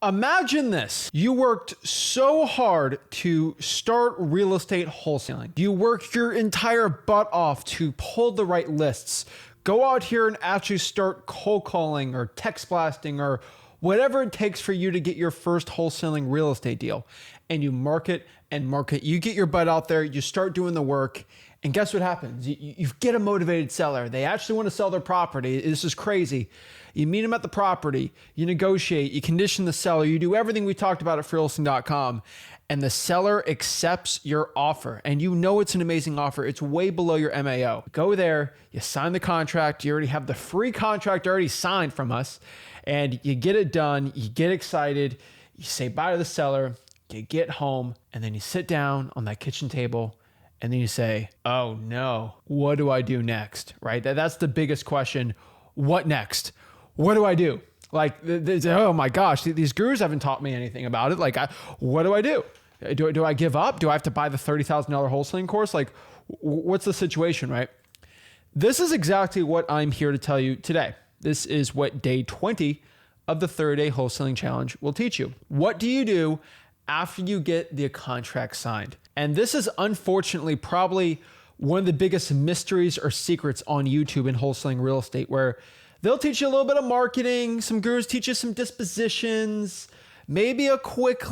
Imagine this. You worked so hard to start real estate wholesaling. You worked your entire butt off to pull the right lists. Go out here and actually start cold calling or text blasting or whatever it takes for you to get your first wholesaling real estate deal. And you market and market. You get your butt out there, you start doing the work, and guess what happens? You get a motivated seller. They actually want to sell their property. This is crazy. You meet them at the property, you negotiate, you condition the seller, you do everything we talked about at freelisting.com, and the seller accepts your offer. And you know it's an amazing offer. It's way below your MAO. Go there, you sign the contract, you already have the free contract already signed from us, and you get it done, you get excited, you say bye to the seller, you get home, and then you sit down on that kitchen table, and then you say, oh no, what do I do next, right? That's the biggest question. What next? What do I do? Like, oh my gosh, these gurus haven't taught me anything about it. Like, what do I do? Do I give up? Do I have to buy the $30,000 wholesaling course? Like, what's the situation, right? This is exactly what I'm here to tell you today. This is what day 20 of the 30-day wholesaling challenge will teach you. What do you do after you get the contract signed? And this is unfortunately probably one of the biggest mysteries or secrets on YouTube in wholesaling real estate, where they'll teach you a little bit of marketing. Some gurus teach you some dispositions, maybe a quick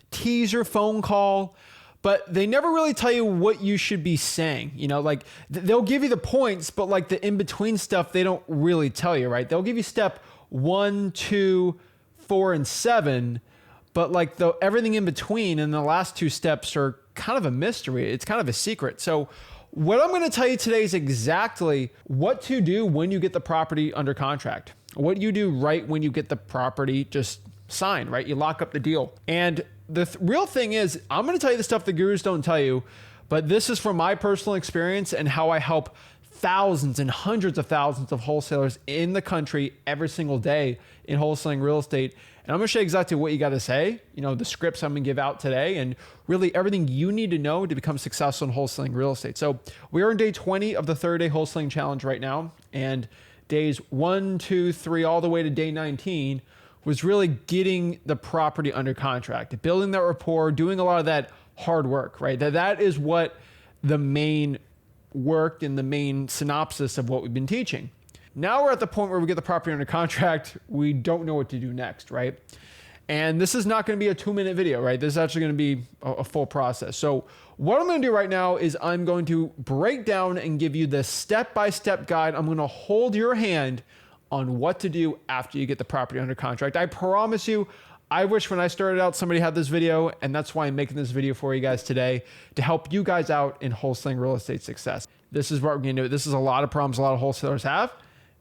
teaser phone call, but they never really tell you what you should be saying. You know, they'll give you the points, but the in-between stuff, they don't really tell you, right? They'll give you step 1, 2, 4, and 7, but everything in between and the last 2 steps are kind of a mystery. It's kind of a secret. So what I'm going to tell you today is exactly what to do when you get the property under contract. What you do right when you get the property just signed, right? You lock up the deal. And the real thing is, I'm going to tell you the stuff the gurus don't tell you, but this is from my personal experience and how I help thousands and hundreds of thousands of wholesalers in the country every single day in wholesaling real estate. And I'm going to show you exactly what you got to say, the scripts I'm going to give out today, and really everything you need to know to become successful in wholesaling real estate. So we are in day 20 of the 30-day wholesaling challenge right now. And days 1, 2, 3, all the way to day 19 was really getting the property under contract, building that rapport, doing a lot of that hard work, right? That is what the main work and the main synopsis of what we've been teaching. Now we're at the point where we get the property under contract. We don't know what to do next, right? And this is not going to be a 2-minute video, right? This is actually going to be a full process. So what I'm going to do right now is I'm going to break down and give you the step-by-step guide. I'm going to hold your hand on what to do after you get the property under contract. I promise you, I wish when I started out, somebody had this video, and that's why I'm making this video for you guys today, to help you guys out in wholesaling real estate success. This is what we're going to do. This is a lot of problems a lot of wholesalers have,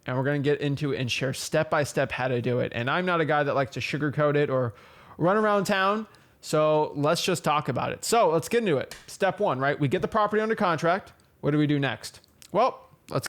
and we're going to get into it and share step-by-step how to do it. And I'm not a guy that likes to sugarcoat it or run around town, so let's just talk about it. So let's get into it. Step 1, right? We get the property under contract. What do we do next? Well, let's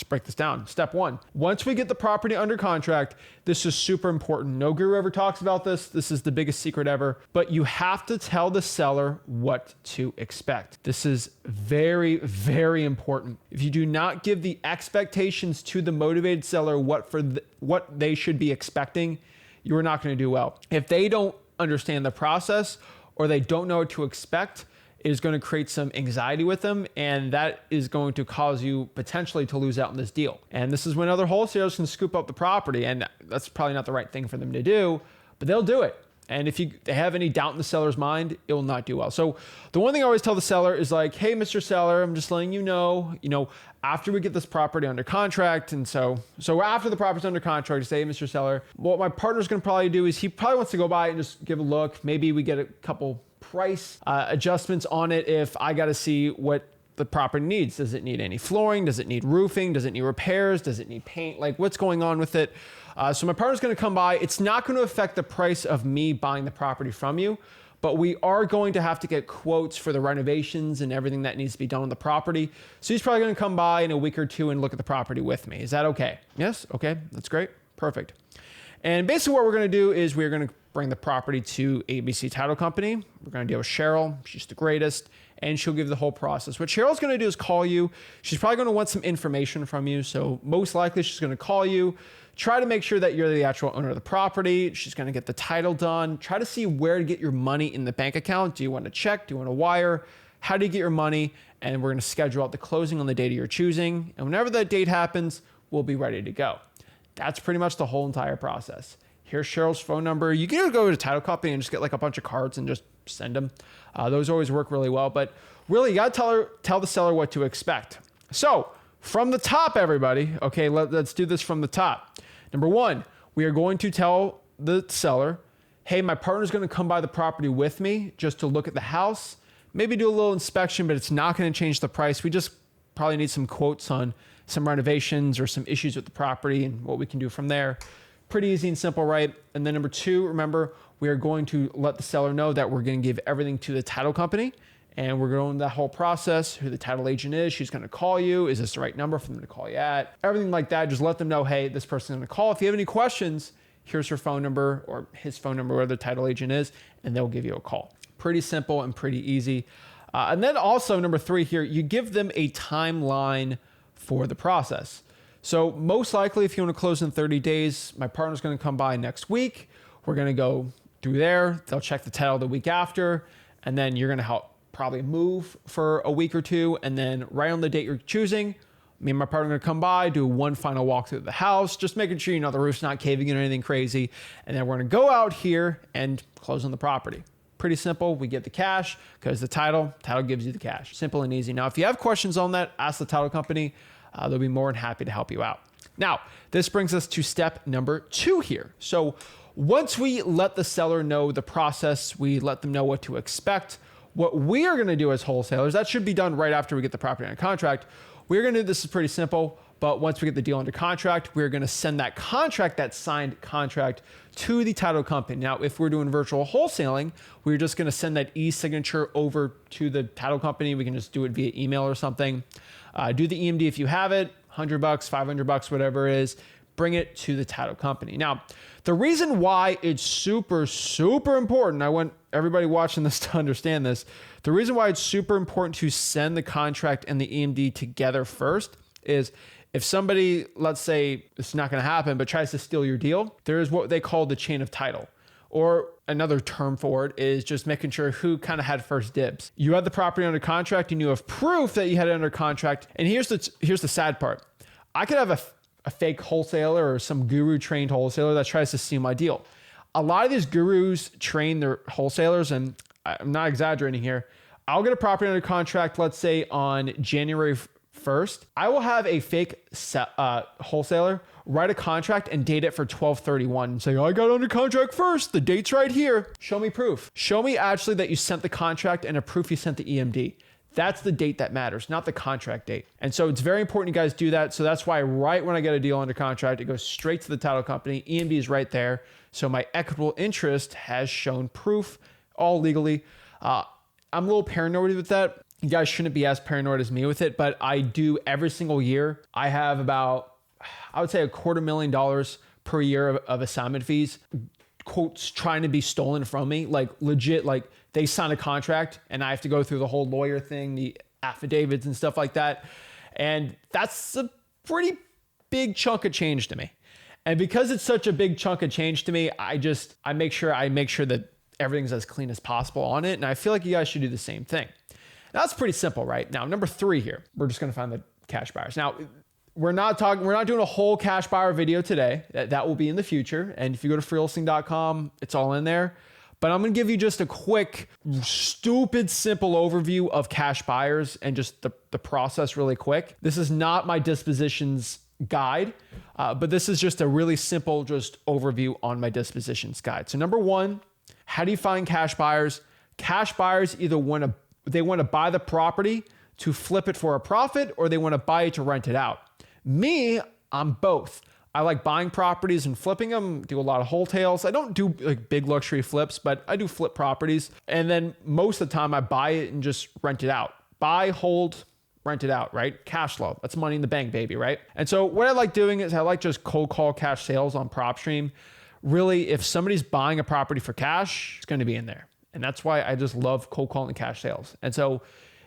break this down. Step 1, once we get the property under contract, this is super important. No guru ever talks about this. This is the biggest secret ever, but you have to tell the seller what to expect. This is very, very important. If you do not give the expectations to the motivated seller what they should be expecting, you are not going to do well. If they don't understand the process or they don't know what to expect, is going to create some anxiety with them, and that is going to cause you potentially to lose out on this deal. And this is when other wholesalers can scoop up the property, and that's probably not the right thing for them to do, but they'll do it. And if they have any doubt in the seller's mind, it will not do well. So the one thing I always tell the seller is hey, Mr. Seller, I'm just letting you know, after we get this property under contract, and so after the property's under contract, say, hey, Mr. Seller, what my partner's going to probably do is he probably wants to go by and just give a look. Maybe we get a couple price adjustments on it if I got to see what the property needs. Does it need any flooring? Does it need roofing? Does it need repairs? Does it need paint? What's going on with it? So my partner's going to come by. It's not going to affect the price of me buying the property from you, but we are going to have to get quotes for the renovations and everything that needs to be done on the property. So he's probably going to come by in a week or 2 and look at the property with me. Is that okay? Yes? Okay. That's great. Perfect. And basically what we're going to do is we're going to bring the property to ABC Title Company. We're going to deal with Cheryl. She's the greatest, and she'll give the whole process. What Cheryl's going to do is call you. She's probably going to want some information from you. So most likely she's going to call you. try to make sure that you're the actual owner of the property. She's going to get the title done. Try to see where to get your money in the bank account. Do you want a check? Do you want a wire? How do you get your money? And we're going to schedule out the closing on the date of your choosing. And whenever that date happens, we'll be ready to go. That's pretty much the whole entire process. Here's Cheryl's phone number. You can go to title company and just get like a bunch of cards and just send them. Those always work really well, but really you got to tell the seller what to expect. So from the top, everybody, okay, let's do this from the top. Number one, we are going to tell the seller, hey, my partner's going to come by the property with me just to look at the house, maybe do a little inspection, but it's not going to change the price. We just probably need some quotes on some renovations or some issues with the property and what we can do from there. Pretty easy and simple, right? And then number two, remember, we are going to let the seller know that we're going to give everything to the title company, and we're going that whole process, who the title agent is. She's going to call you. Is this the right number for them to call you at? Everything like that. Just let them know, hey, this person's going to call. If you have any questions, here's her phone number or his phone number, where the title agent is, and they'll give you a call. Pretty simple and pretty easy. And then also number three here, you give them a timeline for the process. So most likely, if you want to close in 30 days, my partner's going to come by next week. We're going to go through there. They'll check the title the week after, and then you're going to help probably move for a week or two. And then right on the date you're choosing, me and my partner are going to come by, do one final walk through the house, just making sure, the roof's not caving in or anything crazy. And then we're going to go out here and close on the property. Pretty simple. We get the cash because the title gives you the cash. Simple and easy. Now, if you have questions on that, ask the title company. They'll be more than happy to help you out. Now, this brings us to step number 2 here. So once we let the seller know the process, we let them know what to expect. What we are going to do as wholesalers, that should be done right after we get the property under contract. We're going to do this is pretty simple, but once we get the deal under contract, we're going to send that contract, that signed contract, to the title company. Now, if we're doing virtual wholesaling, we're just going to send that e-signature over to the title company. We can just do it via email or something. Do the EMD if you have it, $100, $500, whatever it is, bring it to the title company. Now, the reason why it's super, super important, I want everybody watching this to understand this. The reason why it's super important to send the contract and the EMD together first is if somebody, let's say it's not going to happen, but tries to steal your deal, there is what they call the chain of title. Or another term for it is just making sure who kind of had first dibs. You had the property under contract and you have proof that you had it under contract. And here's the sad part. I could have a fake wholesaler or some guru trained wholesaler that tries to steal my deal. A lot of these gurus train their wholesalers, and I'm not exaggerating here. I'll get a property under contract, let's say on January 1st. I will have a fake wholesaler write a contract and date it for 12/31 and say, I got under contract first. The date's right here. Show me proof. Show me actually that you sent the contract and a proof you sent the EMD. That's the date that matters, not the contract date. And so it's very important you guys do that. So that's why right when I get a deal under contract, it goes straight to the title company. EMD is right there. So my equitable interest has shown proof, all legally. I'm a little paranoid with that. You guys shouldn't be as paranoid as me with it, but I do every single year. I have about, I would say $250,000 per year of assignment fees, quotes trying to be stolen from me, like legit, like they sign a contract and I have to go through the whole lawyer thing, the affidavits and stuff like that. And that's a pretty big chunk of change to me. And because it's such a big chunk of change to me, I make sure that everything's as clean as possible on it. And I feel like you guys should do the same thing. Now, that's pretty simple, right? Now, number 3 here, we're just going to find the cash buyers. Now, we're not doing a whole cash buyer video today. That will be in the future. And if you go to wholesaling.com, it's all in there. But I'm going to give you just a quick, stupid, simple overview of cash buyers and just the process really quick. This is not my dispositions guide, but this is just a really simple just overview on my dispositions guide. So number 1, how do you find cash buyers? Cash buyers either want to buy the property to flip it for a profit, or they want to buy it to rent it out. Me, I'm both. I like buying properties and flipping them, do a lot of wholesales. I don't do like big luxury flips, but I do flip properties. And then most of the time I buy it and just rent it out. Buy, hold, rent it out, right? Cash flow. That's money in the bank, baby, right? And so what I like doing is I like just cold call cash sales on PropStream. Really, if somebody's buying a property for cash, it's going to be in there. And that's why I just love cold calling cash sales. And so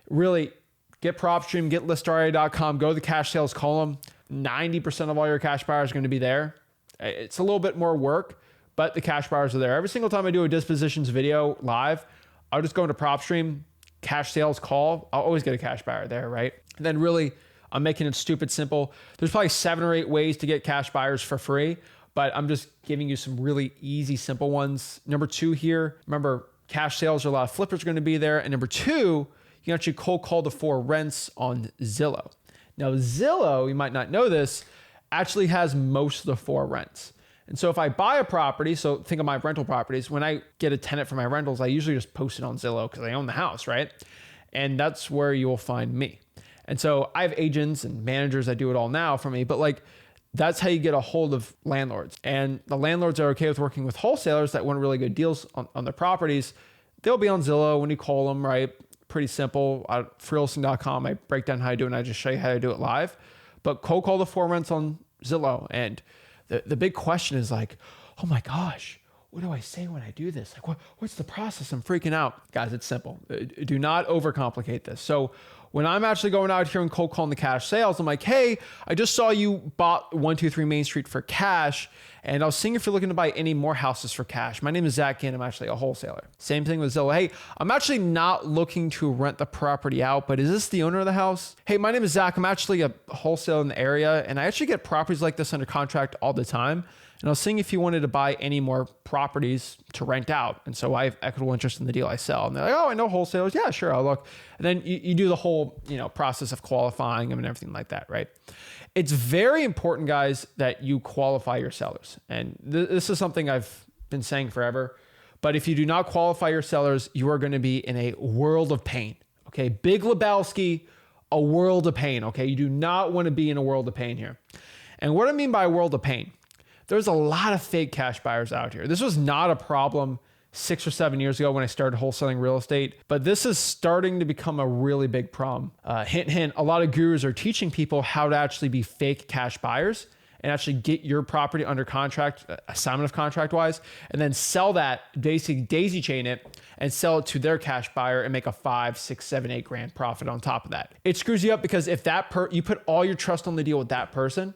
really get PropStream, get listaria.com, go to the cash sales column. 90% of all your cash buyers are going to be there. It's a little bit more work, but the cash buyers are there. Every single time I do a dispositions video live, I'll just go into PropStream, cash sales call. I'll always get a cash buyer there, right? And then really, I'm making it stupid simple. There's probably 7 or 8 ways to get cash buyers for free, but I'm just giving you some really easy, simple ones. Number 2 here, remember, cash sales are a lot of flippers are going to be there. And number 2, you can actually cold call the for rents on Zillow. Now, Zillow, you might not know this, actually has most of the for rents. And so if I buy a property, so think of my rental properties, when I get a tenant for my rentals, I usually just post it on Zillow because I own the house, right? And that's where you'll find me. And so I have agents and managers that do it all now for me, but like that's how you get a hold of landlords. And the landlords are okay with working with wholesalers that want really good deals on their properties. They'll be on Zillow when you call them, right? Pretty simple. At wholesaling.com, I break down how I do it and I just show you how to do it live. But cold call the for rents on Zillow. And the big question is like, oh my gosh, what do I say when I do this? Like, what's the process? I'm freaking out. Guys, it's simple. Do not overcomplicate this. So when I'm actually going out here and cold calling the cash sales, I'm like, hey, I just saw you bought 123 Main Street for cash. And I was seeing if you're looking to buy any more houses for cash. My name is Zach and I'm actually a wholesaler. Same thing with Zillow. Hey, I'm actually not looking to rent the property out, but is this the owner of the house? Hey, my name is Zach. I'm actually a wholesaler in the area. And I actually get properties like this under contract all the time. And I was seeing if you wanted to buy any more properties to rent out. And so I have equitable interest in the deal I sell. And they're like, oh, I know wholesalers. Yeah, sure, I'll look. And then you do the whole, process of qualifying them and everything like that, right? It's very important, guys, that you qualify your sellers. And this is something I've been saying forever. But if you do not qualify your sellers, you are going to be in a world of pain. Okay, Big Lebowski, a world of pain. Okay, you do not want to be in a world of pain here. And what I mean by a world of pain, there's a lot of fake cash buyers out here. This was not a problem 6 or 7 years ago when I started wholesaling real estate, but this is starting to become a really big problem. Hint, hint, a lot of gurus are teaching people how to actually be fake cash buyers and actually get your property under contract, assignment of contract wise, and then sell that, basically daisy chain it and sell it to their cash buyer and make a 5, 6, 7, 8 grand profit on top of that. It screws you up because if you put all your trust on the deal with that person,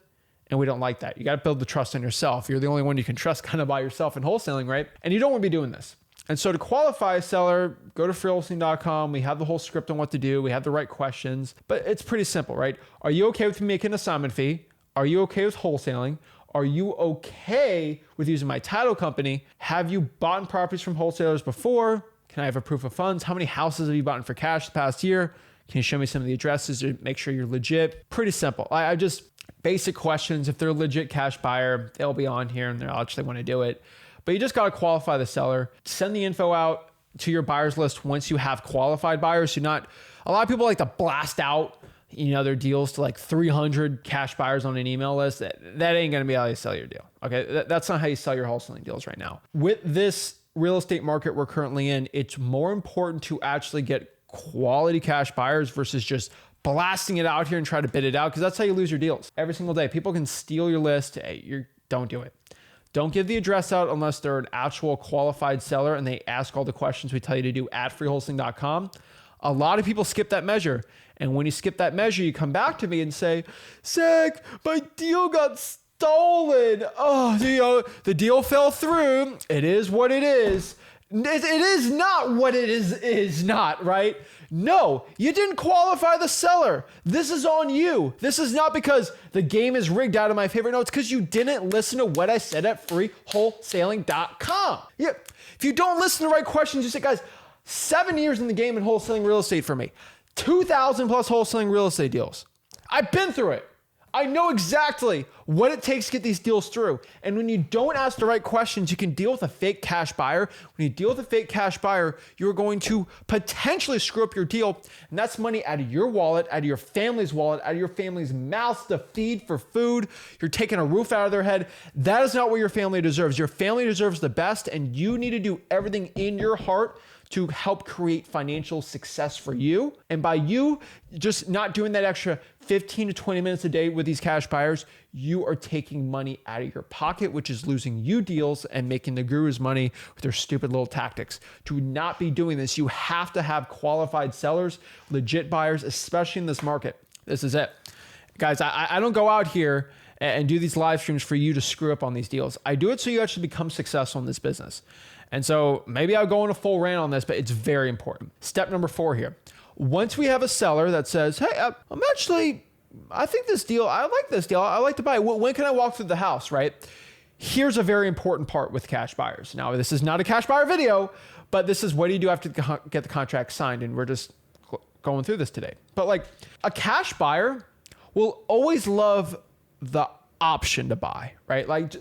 and we don't like that. You got to build the trust in yourself. You're the only one you can trust kind of by yourself in wholesaling, right? And you don't want to be doing this. And so to qualify a seller, go to freewholesaling.com. We have the whole script on what to do. We have the right questions, but it's pretty simple, right? Are you okay with me making an assignment fee? Are you okay with wholesaling? Are you okay with using my title company? Have you bought properties from wholesalers before? Can I have a proof of funds? How many houses have you bought for cash the past year? Can you show me some of the addresses to make sure you're legit? Pretty simple. I just basic questions. If they're a legit cash buyer, they'll be on here and they'll actually want to do it. But you just got to qualify the seller. Send the info out to your buyers list once you have qualified buyers. A lot of people like to blast out, their deals to like 300 cash buyers on an email list. That ain't going to be how you sell your deal. Okay. That's not how you sell your wholesaling deals right now. With this real estate market we're currently in, it's more important to actually get quality cash buyers versus just blasting it out here and try to bid it out, because that's how you lose your deals every single day. People can steal your list. Hey, don't do it. Don't give the address out unless they're an actual qualified seller and they ask all the questions we tell you to do at freewholesaling.com. A lot of people skip that measure. And when you skip that measure, you come back to me and say, Zach, my deal got stolen. Oh, the deal fell through. It is what it is. It is not what it is not, right? No, you didn't qualify the seller. This is on you. This is not because the game is rigged out of my favor. No, it's because you didn't listen to what I said at freewholesaling.com. Yeah. If you don't listen to the right questions, you say, guys, 7 years in the game in wholesaling real estate for me, 2,000 plus wholesaling real estate deals. I've been through it. I know exactly what it takes to get these deals through. And when you don't ask the right questions, you can deal with a fake cash buyer. When you deal with a fake cash buyer, you're going to potentially screw up your deal. And that's money out of your wallet, out of your family's wallet, out of your family's mouths to feed for food. You're taking a roof out of their head. That is not what your family deserves. Your family deserves the best, and you need to do everything in your heart to help create financial success for you. And by you just not doing that extra 15 to 20 minutes a day with these cash buyers, you are taking money out of your pocket, which is losing you deals and making the gurus money with their stupid little tactics. To not be doing this, you have to have qualified sellers, legit buyers, especially in this market. This is it. Guys, I don't go out here and do these live streams for you to screw up on these deals. I do it so you actually become successful in this business. And so maybe I'll go on a full rant on this, but it's very important. Step number 4 here. Once we have a seller that says, hey, I think this deal, I like this deal, I like to buy it. When can I walk through the house, right? Here's a very important part with cash buyers. Now, this is not a cash buyer video, but this is what do you do after you get the contract signed? And we're just going through this today. But like a cash buyer will always love the option to buy, right? Like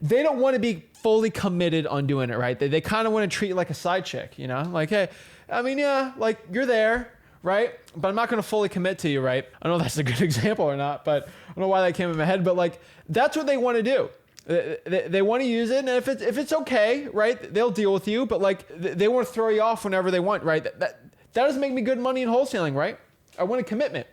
they don't want to be fully committed on doing it, right? They kind of want to treat you like a side chick, you know? Like, hey, I mean, yeah, like you're there, right? But I'm not going to fully commit to you, right? I don't know if that's a good example or not, but I don't know why that came in my head, but like that's what they want to do. They want to use it, and if it's okay, right, they'll deal with you, but like they want to throw you off whenever they want, right? That doesn't make me good money in wholesaling, right? I want a commitment.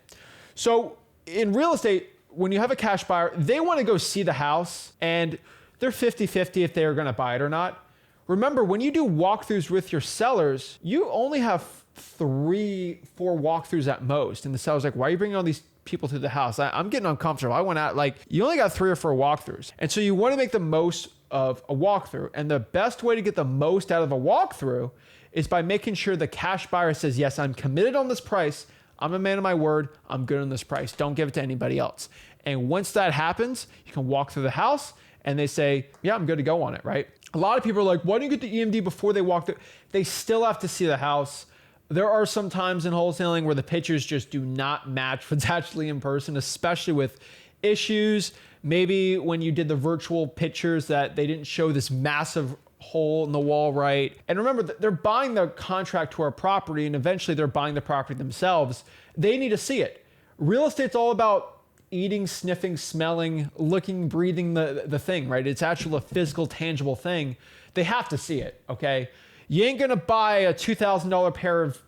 So in real estate, when you have a cash buyer, they want to go see the house, and they're 50-50 if they're going to buy it or not. Remember, when you do walkthroughs with your sellers, you only have 3-4 walkthroughs at most, and the seller's like, why are you bringing all these people to the house? I'm getting uncomfortable. I went out, like, you only got 3 or 4 walkthroughs. And so you want to make the most of a walkthrough. And the best way to get the most out of a walkthrough is by making sure the cash buyer says, yes, I'm committed on this price. I'm a man of my word. I'm good on this price. Don't give it to anybody else. And once that happens, you can walk through the house and they say, yeah, I'm good to go on it, right? A lot of people are like, why don't you get the EMD before they walk through? They still have to see the house. There are some times in wholesaling where the pictures just do not match what's actually in person, especially with issues. Maybe when you did the virtual pictures that they didn't show this massive hole in the wall right. And remember, they're buying the contract to our property, and eventually they're buying the property themselves. They need to see it. Real estate's all about eating, sniffing, smelling, looking, breathing the thing, right? It's actually a physical, tangible thing. They have to see it, okay? You ain't gonna buy a $2,000 pair of,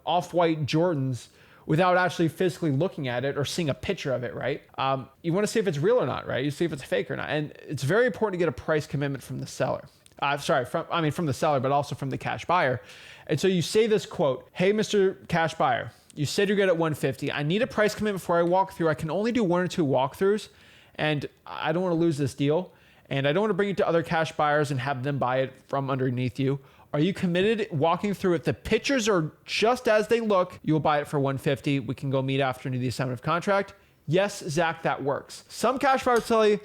off-white Jordans without actually physically looking at it or seeing a picture of it, right? You wanna see if it's real or not, right? You see if it's fake or not. And it's very important to get a price commitment from the seller. From the seller, but also from the cash buyer. And so you say this quote, hey, Mr. Cash Buyer, you said you're good at 150. I need a price commitment before I walk through. I can only do 1 or 2 walkthroughs, and I don't want to lose this deal. And I don't want to bring it to other cash buyers and have them buy it from underneath you. Are you committed walking through it? The pictures are just as they look. You'll buy it for 150. We can go meet after and do the assignment of contract. Yes, Zach, that works. Some cash buyers tell you,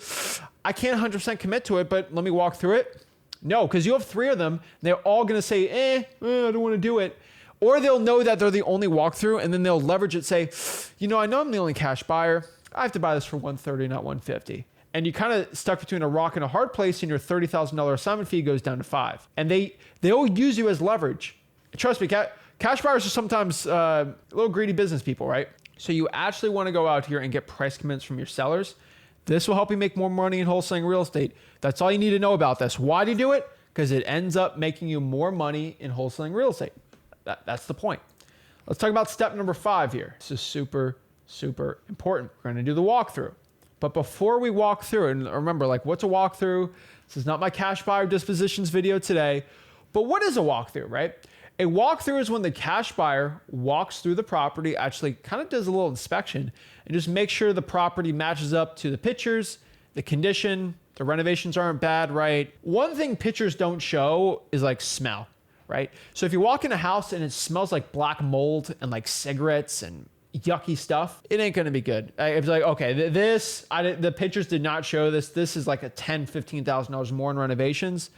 I can't 100% commit to it, but let me walk through it. No, because you have 3 of them. They're all going to say, I don't want to do it. Or they'll know that they're the only walkthrough, and then they'll leverage it, say, I know I'm the only cash buyer. I have to buy this for 130, not 150. And you kind of stuck between a rock and a hard place, and your $30,000 assignment fee goes down to 5. And they'll use you as leverage. Trust me, cash buyers are sometimes a little greedy business people, right? So you actually want to go out here and get price commitments from your sellers. This will help you make more money in wholesaling real estate. That's all you need to know about this. Why do you do it? Because it ends up making you more money in wholesaling real estate. That's the point. Let's talk about step number 5 here. This is super, super important. We're going to do the walkthrough. But before we walk through, and remember, what's a walkthrough? This is not my cash buyer dispositions video today. But what is a walkthrough, right? A walkthrough is when the cash buyer walks through the property, actually kind of does a little inspection, and just make sure the property matches up to the pictures, the condition, the renovations aren't bad, right? One thing pictures don't show is smell. Right? So if you walk in a house and it smells like black mold and like cigarettes and yucky stuff, it ain't going to be good. It's like, okay, the pictures did not show this. This is like a $10,000, $15,000 more in renovations.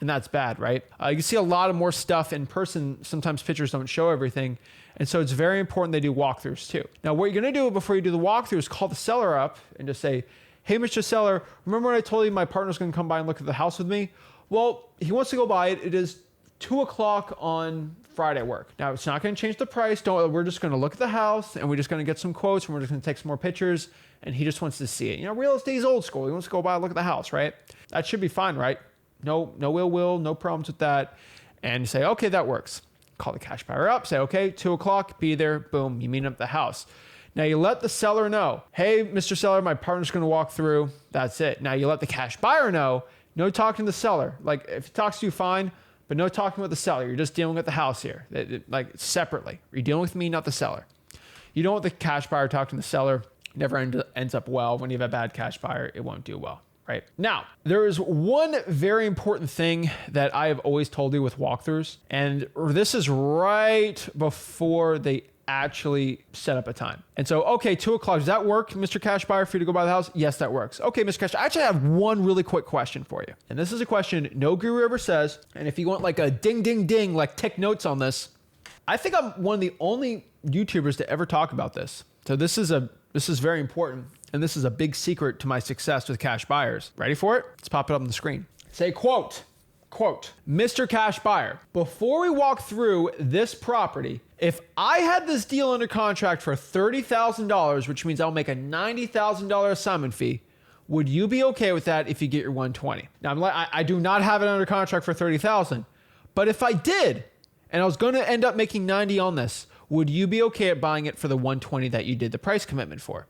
And that's bad, right? You can see a lot of more stuff in person. Sometimes pictures don't show everything. And so it's very important they do walkthroughs too. Now, what you're going to do before you do the walkthrough is call the seller up and just say, hey, Mr. Seller, remember when I told you my partner's going to come by and look at the house with me? Well, he wants to go buy it. It is 2:00 on Friday work. Now, it's not going to change the price. We're just going to look at the house and we're just going to get some quotes and we're just going to take some more pictures. And he just wants to see it. Real estate is old school. He wants to go by and look at the house, right? That should be fine, right? No ill will, no problems with that. And you say, okay, that works. Call the cash buyer up, say, okay, 2:00, be there. Boom, you meet up at the house. Now you let the seller know, hey, Mr. Seller, my partner's going to walk through. That's it. Now you let the cash buyer know, no talking to the seller. If he talks to you, fine. But no talking with the seller. You're just dealing with the house here, separately. You're dealing with me, not the seller. You don't want the cash buyer talking to the seller. never ends up well. When you have a bad cash buyer, it won't do well. Right. Now, there is one very important thing that I have always told you with walkthroughs, and this is right before they actually set up a time. And so, okay, 2:00, does that work, Mr. Cash Buyer, for you to go by the house? Yes, that works. Okay, Mr. Cash, I actually have one really quick question for you. And this is a question no guru ever says. And if you want like a ding, ding, ding, like take notes on this, I think I'm one of the only YouTubers to ever talk about this. So this is very important. And this is a big secret to my success with cash buyers. Ready for it? Let's pop it up on the screen. Say, quote, Mr. Cash Buyer, before we walk through this property, if I had this deal under contract for $30,000, which means I'll make a $90,000 assignment fee, would you be okay with that if you get your 120? Now, I do not have it under contract for $30,000, but if I did, and I was going to end up making 90 on this, would you be okay at buying it for the 120 that you did the price commitment for?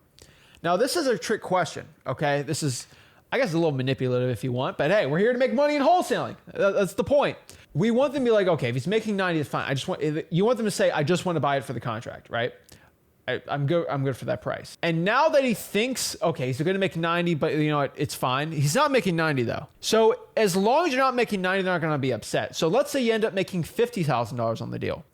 Now, this is a trick question, okay? This is, I guess, a little manipulative if you want, but hey, we're here to make money in wholesaling. That's the point. We want them to be like, okay, if he's making 90, it's fine. You want them to say, I just want to buy it for the contract, right? I'm good for that price. And now that he thinks, okay, he's going to make 90, but you know what, it's fine. He's not making 90 though. So as long as you're not making 90, they're not going to be upset. So let's say you end up making $50,000 on the deal.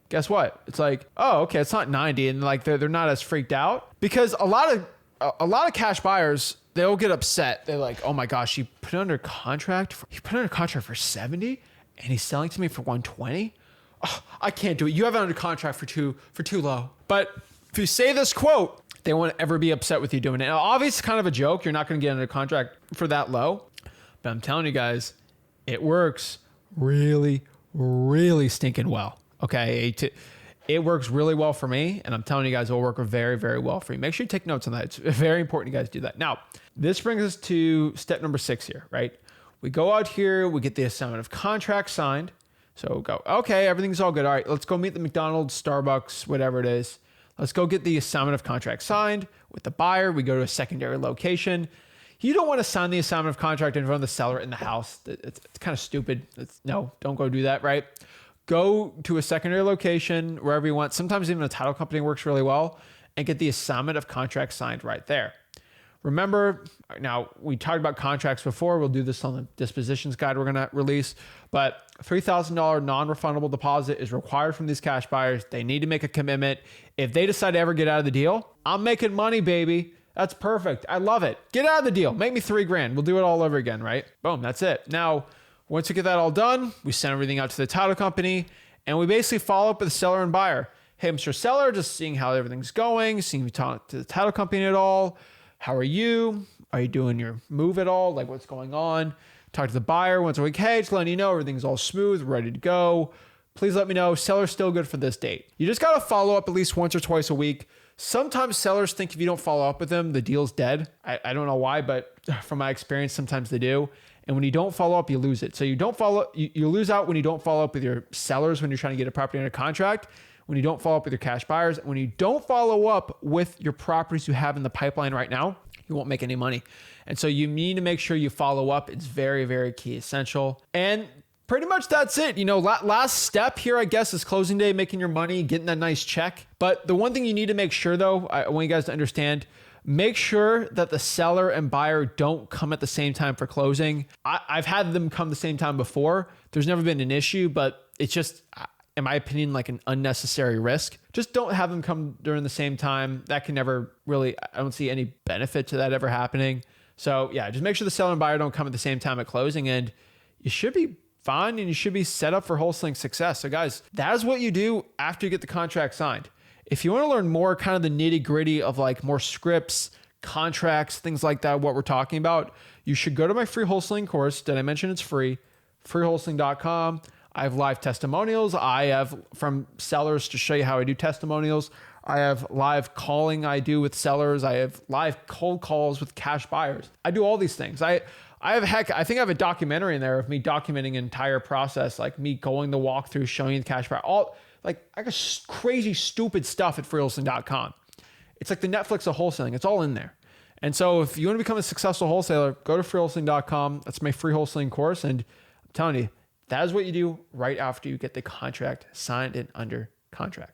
Guess what? It's like, oh, okay, it's not 90, and like they're not as freaked out, because a lot of cash buyers, they'll get upset. They're like, oh my gosh, he put it under contract for 70 and he's selling to me for 120. Oh, I can't do it. You have it under contract for too low. But if you say this quote, they won't ever be upset with you doing it. Now, obviously, it's kind of a joke. You're not going to get under contract for that low, but I'm telling you guys, it works really, really stinking well. Okay. It works really well for me, and I'm telling you guys, it will work very, very well for you. Make sure you take notes on that. It's very important you guys do that. Now, this brings us to step number 6 here, right? We go out here, we get the assignment of contract signed. So go, okay, everything's all good. All right, let's go meet the McDonald's, Starbucks, whatever it is. Let's go get the assignment of contract signed with the buyer. We go to a secondary location. You don't want to sign the assignment of contract in front of the seller in the house. It's kind of stupid. No, don't go do that, right? Go to a secondary location, wherever you want. Sometimes even a title company works really well, and get the assignment of contract signed right there. Remember, now we talked about contracts before. We'll do this on the dispositions guide we're going to release, but $3,000 non-refundable deposit is required from these cash buyers. They need to make a commitment. If they decide to ever get out of the deal, I'm making money, baby. That's perfect. I love it. Get out of the deal. Make me $3,000. We'll do it all over again, right? Boom, that's it. Now, once we get that all done, we send everything out to the title company, and we basically follow up with the seller and buyer. Hey, Mr. Seller, just seeing how everything's going, seeing if you talk to the title company at all. How are you? Are you doing your move at all? Like, what's going on? Talk to the buyer once a week. Hey, just letting you know everything's all smooth, ready to go. Please let me know. Seller's still good for this date. You just got to follow up at least once or twice a week. Sometimes sellers think if you don't follow up with them, the deal's dead. I don't know why, but from my experience, sometimes they do. And when you don't follow up, you lose it. So you lose out when you don't follow up with your sellers when you're trying to get a property under contract, when you don't follow up with your cash buyers, when you don't follow up with your properties you have in the pipeline right now, you won't make any money. And so you need to make sure you follow up. It's very, very key, essential. And pretty much that's it. You know, last step here, I guess, is closing day, making your money, getting that nice check. But the one thing you need to make sure, though, I want you guys to understand, make sure that the seller and buyer don't come at the same time for closing. I've had them come the same time before. There's never been an issue, but it's just, in my opinion, like an unnecessary risk. Just don't have them come during the same time. That can never really, I don't see any benefit to that ever happening. So yeah, just make sure the seller and buyer don't come at the same time at closing, and you should be fine and you should be set up for wholesaling success. So guys, that is what you do after you get the contract signed. If you want to learn more kind of the nitty gritty of like more scripts, contracts, things like that, what we're talking about, you should go to my free wholesaling course. Did I mention it's free? freewholesaling.com. I have live testimonials. I have from sellers to show you how I do testimonials. I have live calling I do with sellers. I have live cold calls with cash buyers. I do all these things. I think I have a documentary in there of me documenting an entire process, like me going the walkthrough, showing you the cash buyer, I got crazy, stupid stuff at freewholesaling.com. It's like the Netflix of wholesaling. It's all in there. And so if you want to become a successful wholesaler, go to freewholesaling.com. That's my free wholesaling course. And I'm telling you, that is what you do right after you get the contract signed and under contract.